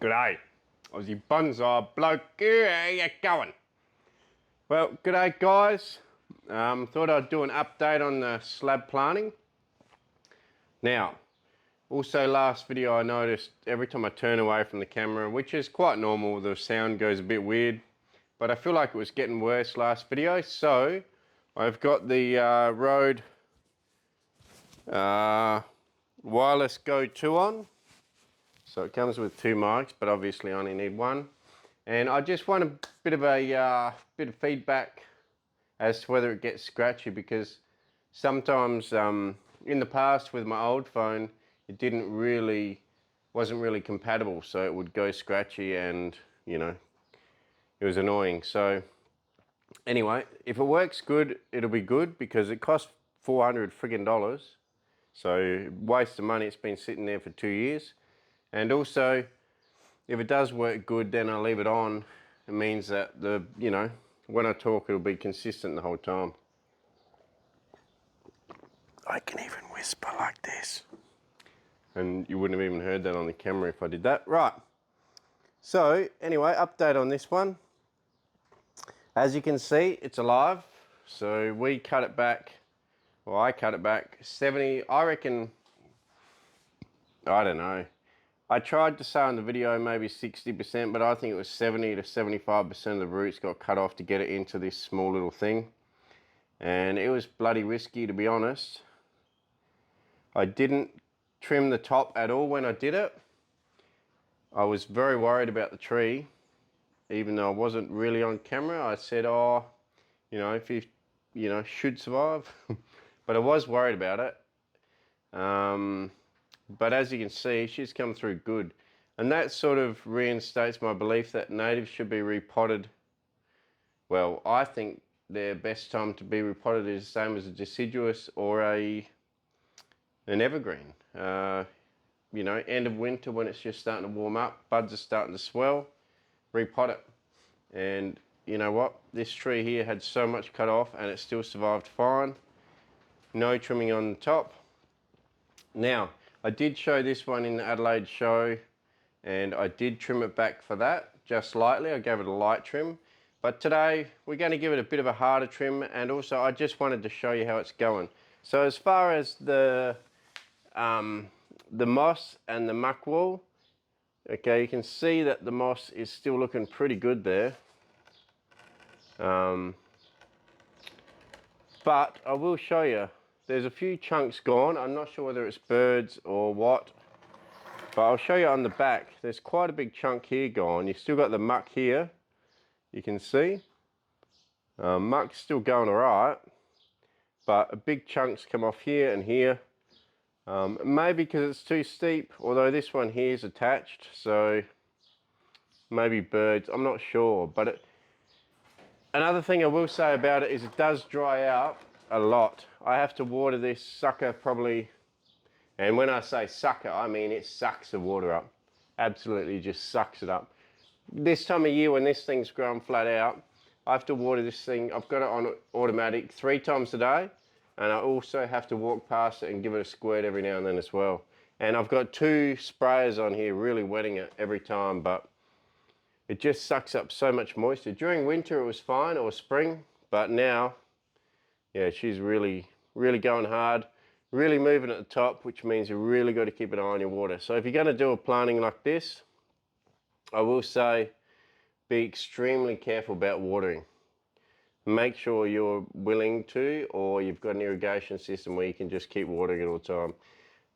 G'day, Aussie Bonsai Bloke, how you going? Well, g'day guys. Thought I'd do an update on the slab planting. Now, also last video I noticed every time I turn away from the camera, which is quite normal, the sound goes a bit weird, but I feel like it was getting worse last video, so I've got the Rode wireless Go 2 on. So it comes with two mics, but obviously I only need one. And I just want a bit of feedback as to whether it gets scratchy, because sometimes in the past with my old phone, it wasn't really compatible, so it would go scratchy and, you know, it was annoying. So anyway, if it works good, it'll be good, because it costs $400 friggin'. So waste of money. It's been sitting there for 2 years. And also, if it does work good, then I'll leave it on. It means that when I talk, it'll be consistent the whole time. I can even whisper like this. And you wouldn't have even heard that on the camera if I did that. Right. So, anyway, update on this one. As you can see, it's alive. So we cut it back, well, I cut it back 70, I reckon, I don't know. I tried to say in the video maybe 60%, but I think it was 70 to 75% of the roots got cut off to get it into this small little thing. And it was bloody risky, to be honest. I didn't trim the top at all when I did it. I was very worried about the tree, even though I wasn't really on camera. I said, oh, if you should survive. But I was worried about it. But as you can see, she's come through good. And that sort of reinstates my belief that natives should be repotted. Well, I think their best time to be repotted is the same as a deciduous or an evergreen. End of winter when it's just starting to warm up, buds are starting to swell, repot it. And you know what? This tree here had so much cut off and it still survived fine. No trimming on the top. Now, I did show this one in the Adelaide show, and I did trim it back for that, just lightly. I gave it a light trim. But today, we're going to give it a bit of a harder trim, and also I just wanted to show you how it's going. So as far as the moss and the muck wool, okay, you can see that the moss is still looking pretty good there. But I will show you. There's a few chunks gone. I'm not sure whether it's birds or what, but I'll show you on the back. There's quite a big chunk here gone. You've still got the muck here, you can see. Muck's still going all right, but a big chunks come off here and here. Maybe because it's too steep, although this one here is attached, so maybe birds, I'm not sure. But another thing I will say about it is it does dry out a lot. I have to water this sucker probably, and when I say sucker, I mean it sucks the water up. Absolutely just sucks it up. This time of year when this thing's grown flat out, I have to water this thing. I've got it on automatic 3 times a day, and I also have to walk past it and give it a squirt every now and then as well. And I've got 2 sprayers on here really wetting it every time, but it just sucks up so much moisture. During winter it was fine, or spring, but now, yeah, she's really going hard, really moving at the top, which means you really got to keep an eye on your water. So if you're going to do a planting like this, I will say be extremely careful about watering. Make sure you're willing to, or you've got an irrigation system where you can just keep watering it all the time.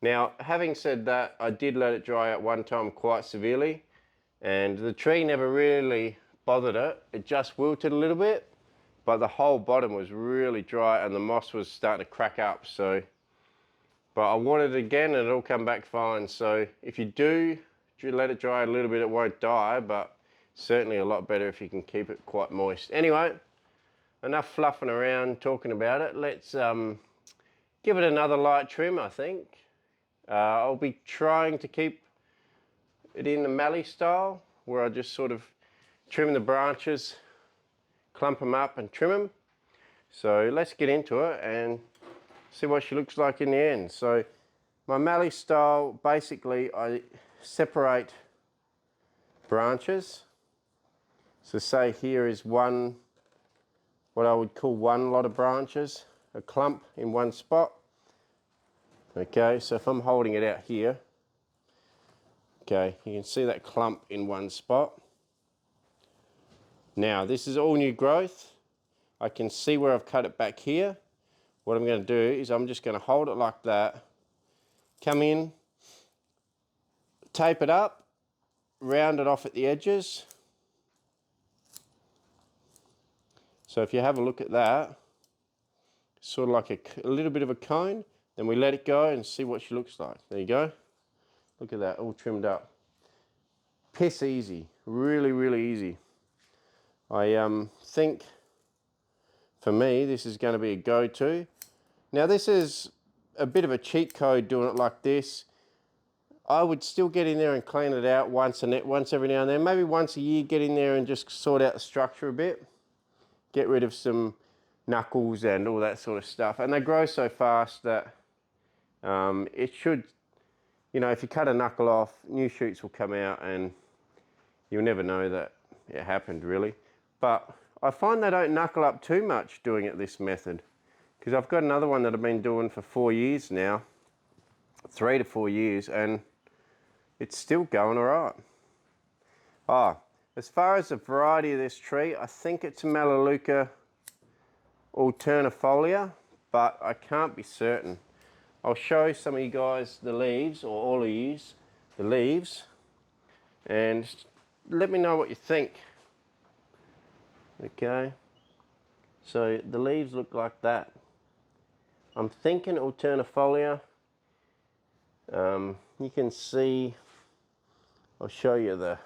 Now, having said that, I did let it dry out one time quite severely, and the tree never really bothered it. It just wilted a little bit, but the whole bottom was really dry and the moss was starting to crack up. So, but I watered it again and it'll come back fine. So if you let it dry a little bit, it won't die, but certainly a lot better if you can keep it quite moist. Anyway, enough fluffing around talking about it. Let's give it another light trim, I think. I'll be trying to keep it in the mallee style, where I just sort of trim the branches, clump them up and trim them. So let's get into it and see what she looks like in the end. So my mallee style, basically I separate branches. So say here is one, what I would call one lot of branches, a clump in one spot. Okay, so if I'm holding it out here, okay, you can see that clump in one spot. Now this is all new growth. I can see where I've cut it back here. What I'm going to do is I'm just going to hold it like that, come in, tape it up, round it off at the edges. So if you have a look at that, sort of like a little bit of a cone, then we let it go and see what she looks like. There you go. Look at that, all trimmed up. Piss easy, really, really easy. I think for me this is going to be a go-to. Now this is a bit of a cheat code doing it like this. I would still get in there and clean it out once every now and then, maybe once a year, get in there and just sort out the structure a bit. Get rid of some knuckles and all that sort of stuff. And they grow so fast that it should, you know, if you cut a knuckle off, new shoots will come out and you'll never know that it happened really. But I find they don't knuckle up too much doing it this method, because I've got another one that I've been doing for 4 years now, 3 to 4 years, and it's still going all right. As far as the variety of this tree, I think it's a Melaleuca alternifolia, but I can't be certain. I'll show some of you guys the leaves, or all of you the leaves, and let me know what you think. Okay, so the leaves look like that. I'm thinking alternifolia. You can see, I'll show you the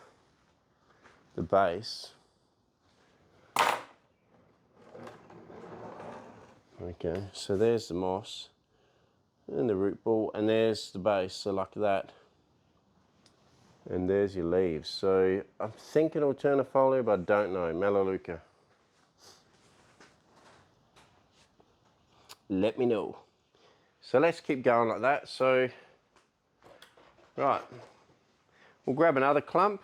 base. Okay, so there's the moss and the root ball, and there's the base, so like that. And there's your leaves. So I'm thinking alternifolia, but I don't know. Melaleuca. Let me know. So let's keep going like that. So, right, we'll grab another clump,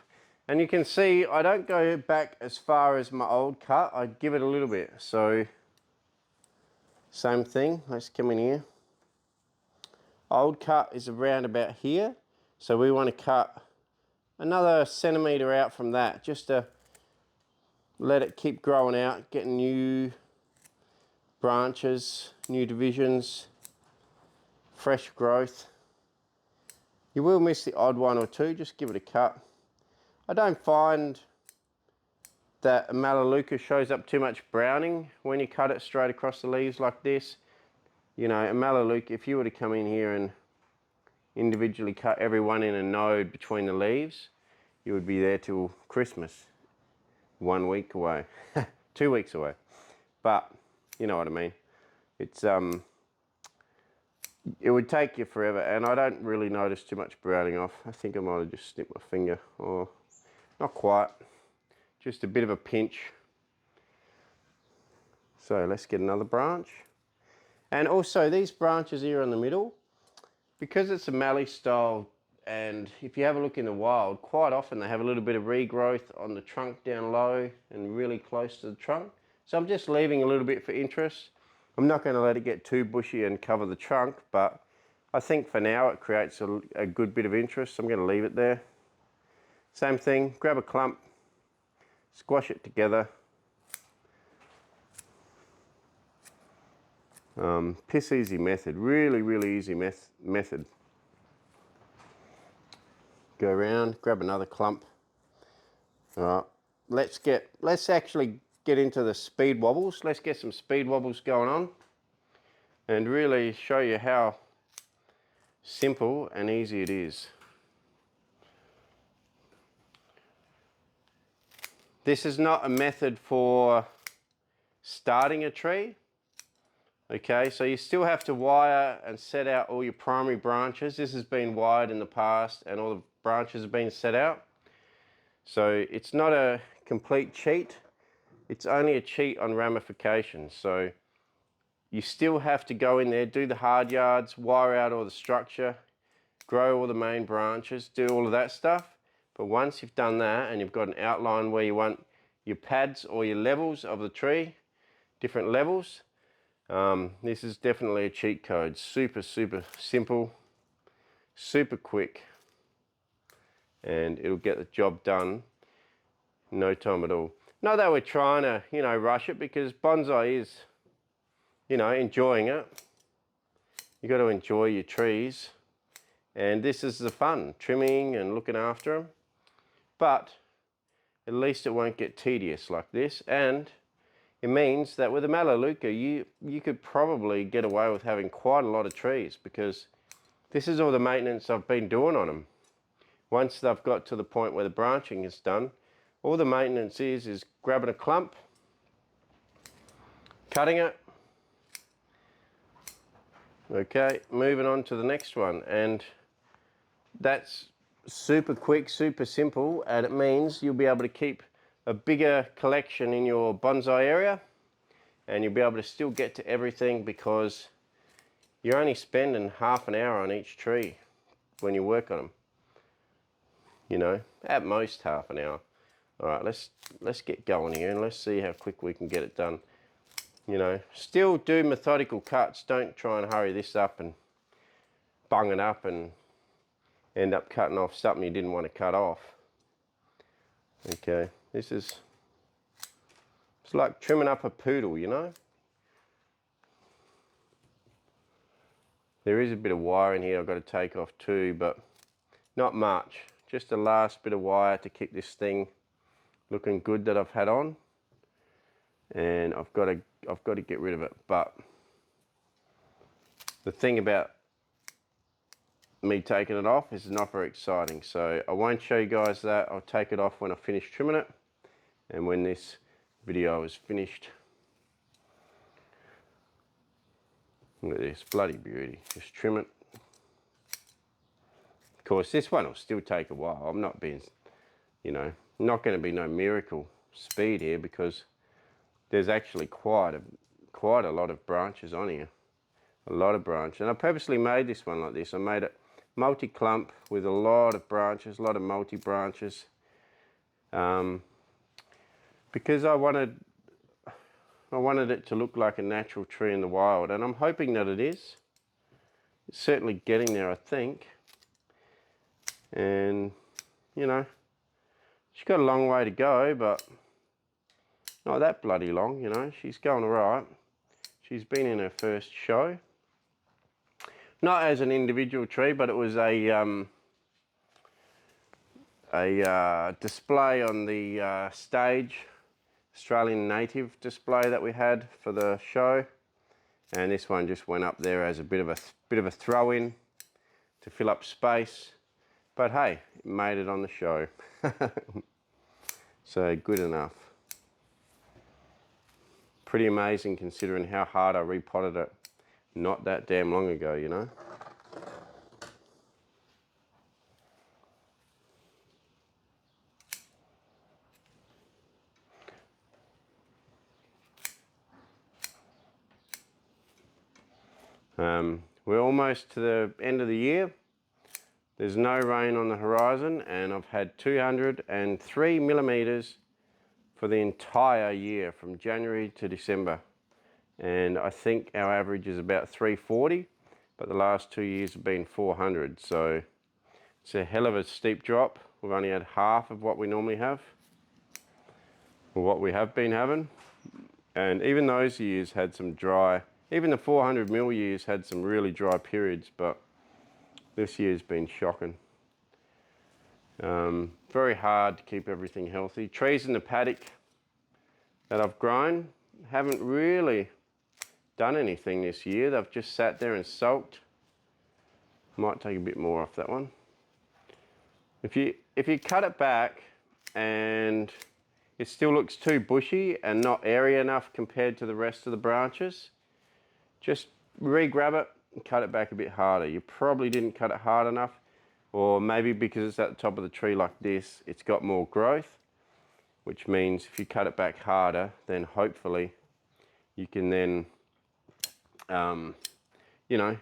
and you can see I don't go back as far as my old cut. I give it a little bit. So same thing. Let's come in here. Old cut is around about here, so we want to cut another centimetre out from that, just to let it keep growing out, getting new branches, new divisions, fresh growth. You will miss the odd one or two, just give it a cut. I don't find that a Melaleuca shows up too much browning when you cut it straight across the leaves like this. You know, a Melaleuca, if you were to come in here and individually cut every one in a node between the leaves, you would be there till Christmas. 1 week away, 2 weeks away. But you know what I mean. It's it would take you forever, and I don't really notice too much browning off. I think I might have just snipped my finger, or not quite, just a bit of a pinch. So let's get another branch. And also these branches here in the middle, because it's a mallee style, and if you have a look in the wild, quite often they have a little bit of regrowth on the trunk down low and really close to the trunk. So I'm just leaving a little bit for interest. I'm not going to let it get too bushy and cover the trunk, but I think for now it creates a good bit of interest. So I'm going to leave it there. Same thing, grab a clump, squash it together. Piss easy method, really, really easy method. Go around, grab another clump. All right, let's actually get into the speed wobbles. Let's get some speed wobbles going on and really show you how simple and easy it is. This is not a method for starting a tree. Okay, so you still have to wire and set out all your primary branches. This has been wired in the past and all the branches have been set out. So it's not a complete cheat. It's only a cheat on ramifications. So you still have to go in there, do the hard yards, wire out all the structure, grow all the main branches, do all of that stuff. But once you've done that and you've got an outline where you want your pads or your levels of the tree, different levels, this is definitely a cheat code. Super simple, super quick, and it'll get the job done in no time at all. Not that we're trying to, you know, rush it, because bonsai is, you know, enjoying it. You got to enjoy your trees, and this is the fun, trimming and looking after them. But at least it won't get tedious like this, and it means that with a Melaleuca you could probably get away with having quite a lot of trees, because this is all the maintenance I've been doing on them. Once they've got to the point where the branching is done, all the maintenance is grabbing a clump, cutting it, okay, moving on to the next one, and that's super quick, super simple, and it means you'll be able to keep a bigger collection in your bonsai area, and you'll be able to still get to everything, because you're only spending half an hour on each tree when you work on them. You know, at most half an hour. All right, let's get going here and let's see how quick we can get it done. You know, still do methodical cuts. Don't try and hurry this up and bung it up and end up cutting off something you didn't want to cut off. Okay, it's like trimming up a poodle, you know. There is a bit of wire in here I've got to take off too, but not much. Just the last bit of wire to keep this thing looking good that I've had on, and I've got to get rid of it. But the thing about me taking it off is not very exciting, so I won't show you guys that. I'll take it off when I finish trimming it, and when this video is finished. Look at this bloody beauty. Just trim it. Of course, this one will still take a while. I'm not being, you know, not going to be no miracle speed here, because there's actually quite a lot of branches on here. A lot of branches. And I purposely made this one like this. I made it multi-clump with a lot of branches, a lot of multi-branches. Because I wanted it to look like a natural tree in the wild, and I'm hoping that it is. It's certainly getting there, I think. And, you know, she's got a long way to go, but not that bloody long, you know. She's going all right. She's been in her first show. Not as an individual tree, but it was a display on the stage, Australian native display that we had for the show, and this one just went up there as a bit of a throw-in to fill up space. But hey, it made it on the show. So good enough. Pretty amazing considering how hard I repotted it not that damn long ago, you know. We're almost to the end of the year. There's no rain on the horizon, and I've had 203 millimeters for the entire year from January to December. And I think our average is about 340, but the last 2 years have been 400. So it's a hell of a steep drop. We've only had half of what we normally have, or what we have been having. And even those years had some dry, even the 400 mil years had some really dry periods, but this year's been shocking. Very hard to keep everything healthy. Trees in the paddock that I've grown haven't really done anything this year. They've just sat there and sulked. Might take a bit more off that one. If you cut it back and it still looks too bushy and not airy enough compared to the rest of the branches, just re-grab it and cut it back a bit harder. You probably didn't cut it hard enough, or maybe because it's at the top of the tree like this, it's got more growth, which means if you cut it back harder, then hopefully you can then, you know,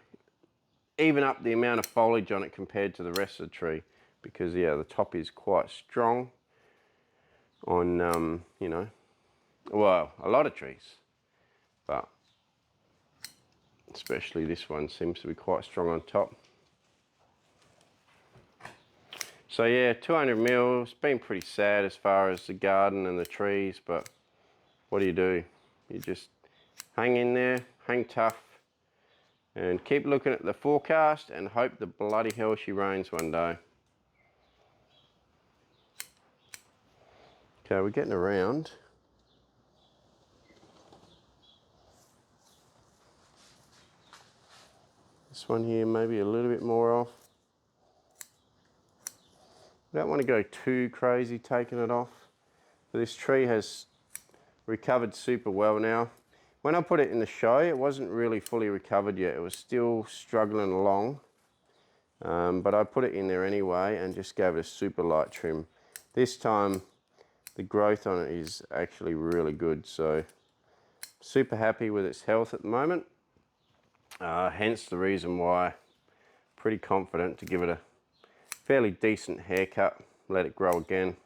even up the amount of foliage on it compared to the rest of the tree. because yeah, the top is quite strong on, you know, well, a lot of trees, but especially this one seems to be quite strong on top. So yeah, 200 mil, it's been pretty sad as far as the garden and the trees, but what do? You just hang in there, hang tough, and keep looking at the forecast and hope the bloody hell she rains one day. Okay, we're getting around. This one here, maybe a little bit more off. I don't want to go too crazy taking it off. But this tree has recovered super well now. When I put it in the show, it wasn't really fully recovered yet. It was still struggling along. But I put it in there anyway and just gave it a super light trim. This time, the growth on it is actually really good. So, super happy with its health at the moment. Hence the reason why, pretty confident to give it a fairly decent haircut, let it grow again.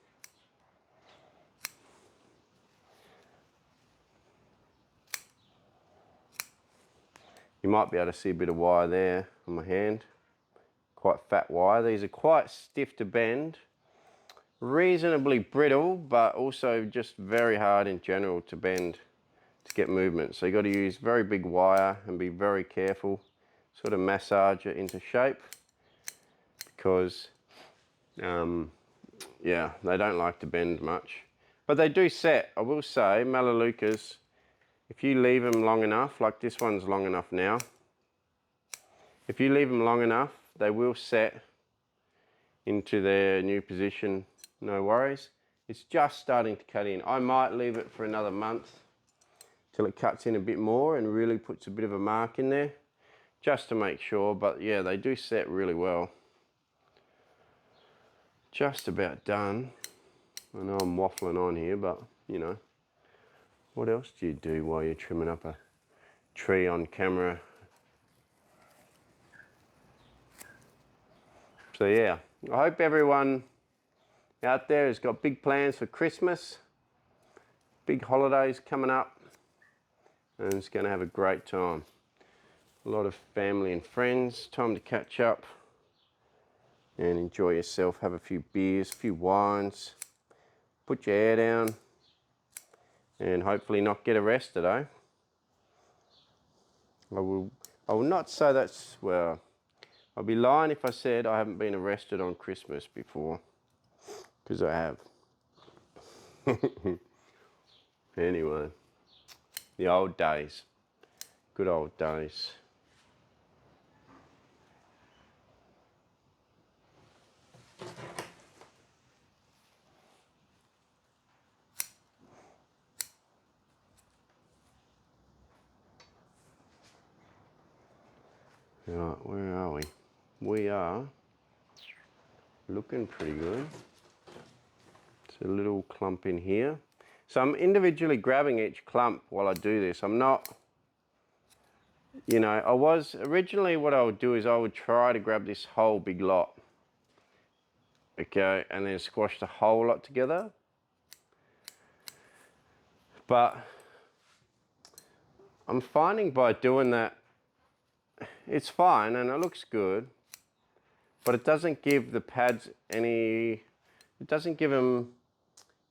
You might be able to see a bit of wire there on my hand, quite fat wire. These are quite stiff to bend, reasonably brittle, but also just very hard in general to bend to get movement. So you got to use very big wire and be very careful, sort of massage it into shape, because yeah, they don't like to bend much, but they do set. I will say, Melaleucas, if you leave them long enough, like this one's long enough now, if you leave them long enough, they will set into their new position, no worries. It's just starting to cut in. I might leave it for another month till it cuts in a bit more and really puts a bit of a mark in there, just to make sure. But yeah, they do set really well. Just about done. I know I'm waffling on here, but you know, what else do you do while you're trimming up a tree on camera? So yeah, I hope everyone out there has got big plans for Christmas, big holidays coming up, and it's going to have a great time. A lot of family and friends, time to catch up and enjoy yourself, have a few beers, a few wines, put your hair down, and hopefully not get arrested, eh? I will not say that's, well, I'll be lying if I said I haven't been arrested on Christmas before, because I have. Anyway, the old days, good old days. Right, where are we? We are looking pretty good. It's a little clump in here. So I'm individually grabbing each clump while I do this. I'm not, you know, I was originally, what I would do is I would try to grab this whole big lot. Okay, and then squash the whole lot together. But I'm finding by doing that, it's fine and it looks good, but it doesn't give the pads any, it doesn't give them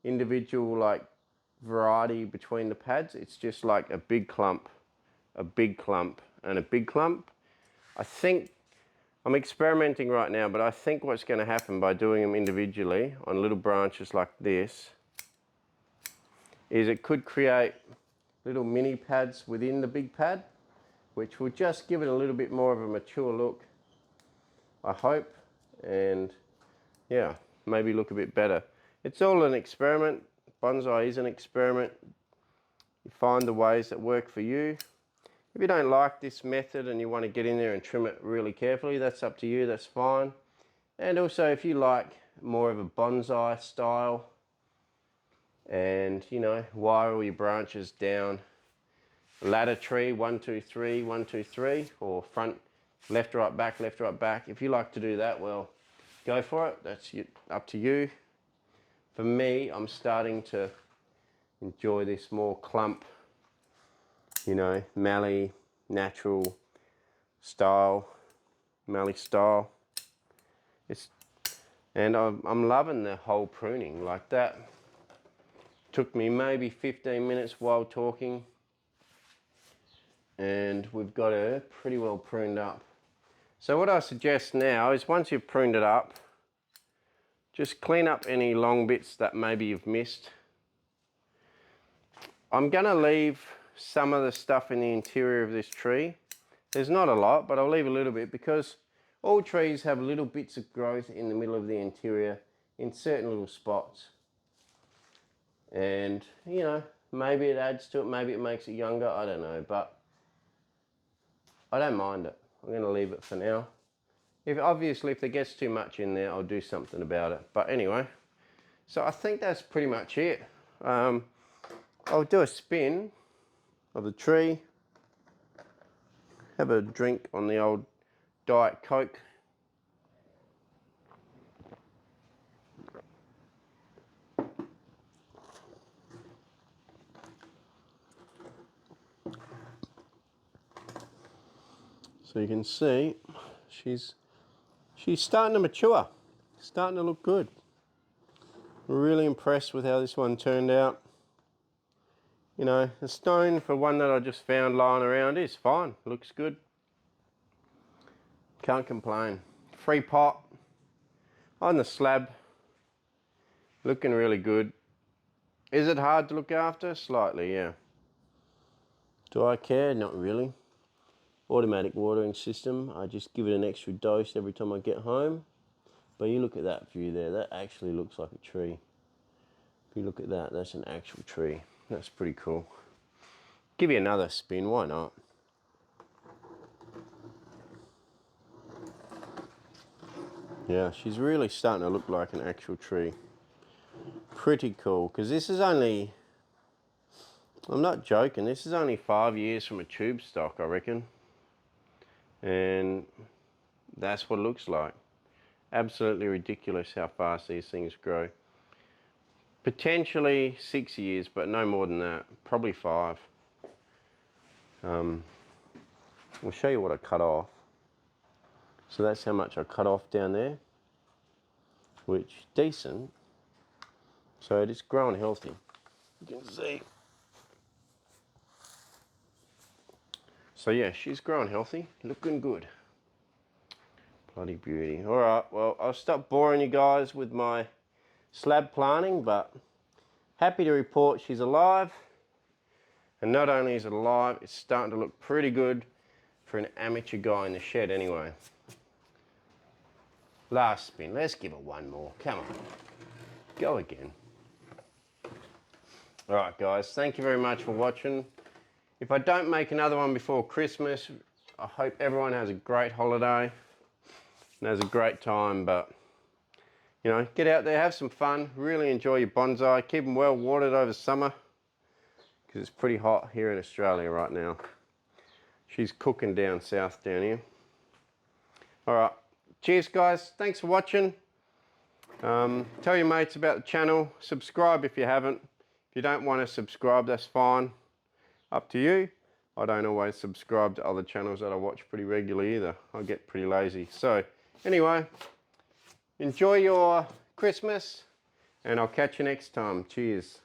individual like variety between the pads. It's just like a big clump, a big clump, and a big clump. I think, I'm experimenting right now, but I think what's going to happen by doing them individually on little branches like this is it could create little mini pads within the big pad, which will just give it a little bit more of a mature look, I hope, and yeah, maybe look a bit better. It's all an experiment. Bonsai is an experiment. You find the ways that work for you. If you don't like this method and you want to get in there and trim it really carefully, that's up to you, that's fine. And also if you like more of a bonsai style and, you know, wire all your branches down ladder tree, 1 2 3 1 2 3, or front left right back, if you like to do that, well, go for it. That's up to you. For me, I'm starting to enjoy this more clump, you know, mallee, natural style, mallee style. And I'm loving the whole pruning like that. Took me maybe 15 minutes while talking, and we've got her pretty well pruned up. So what I suggest now is once you've pruned it up, just clean up any long bits that maybe you've missed. I'm gonna leave some of the stuff in the interior of this tree. There's not a lot, but I'll leave a little bit because all trees have little bits of growth in the middle of the interior in certain little spots. And, you know, maybe it adds to it, maybe it makes it younger, I don't know, but I don't mind it. I'm gonna leave it for now. Obviously, if there gets too much in there, I'll do something about it. But anyway, so I think that's pretty much it. I'll do a spin of the tree, have a drink on the old Diet Coke. So you can see she's starting to mature, starting to look good. Really impressed with how this one turned out. You know, the stone for one that I just found lying around is fine, looks good. Can't complain. Free pot on the slab, looking really good. Is it hard to look after? Slightly, yeah. Do I care? Not really. Automatic watering system. I just give it an extra dose every time I get home. But you look at that view there, that actually looks like a tree. If you look at that, that's an actual tree. That's pretty cool. Give you another spin, why not? Yeah, she's really starting to look like an actual tree. Pretty cool, because this is only, I'm not joking, this is only 5 years from a tube stock, I reckon. And that's what it looks like. Absolutely ridiculous how fast these things grow. Potentially 6 years, but no more than that. Probably 5. I'll show you what I cut off. So that's how much I cut off down there, which decent. So it is growing healthy. You can see. So yeah, she's growing healthy, looking good. Bloody beauty. All right, well, I'll stop boring you guys with my slab planting, but happy to report she's alive. And not only is it alive, it's starting to look pretty good for an amateur guy in the shed anyway. Last spin, let's give it one more, come on. Go again. All right guys, thank you very much for watching. If I don't make another one before Christmas, I hope everyone has a great holiday and has a great time, but you know, get out there, have some fun, really enjoy your bonsai, keep them well watered over summer because it's pretty hot here in Australia right now. She's cooking down south down here. All right, cheers guys, thanks for watching. Tell your mates about the channel, subscribe if you haven't. If you don't want to subscribe, that's fine. Up to you. I don't always subscribe to other channels that I watch pretty regularly either. I get pretty lazy. So anyway, enjoy your Christmas and I'll catch you next time. Cheers.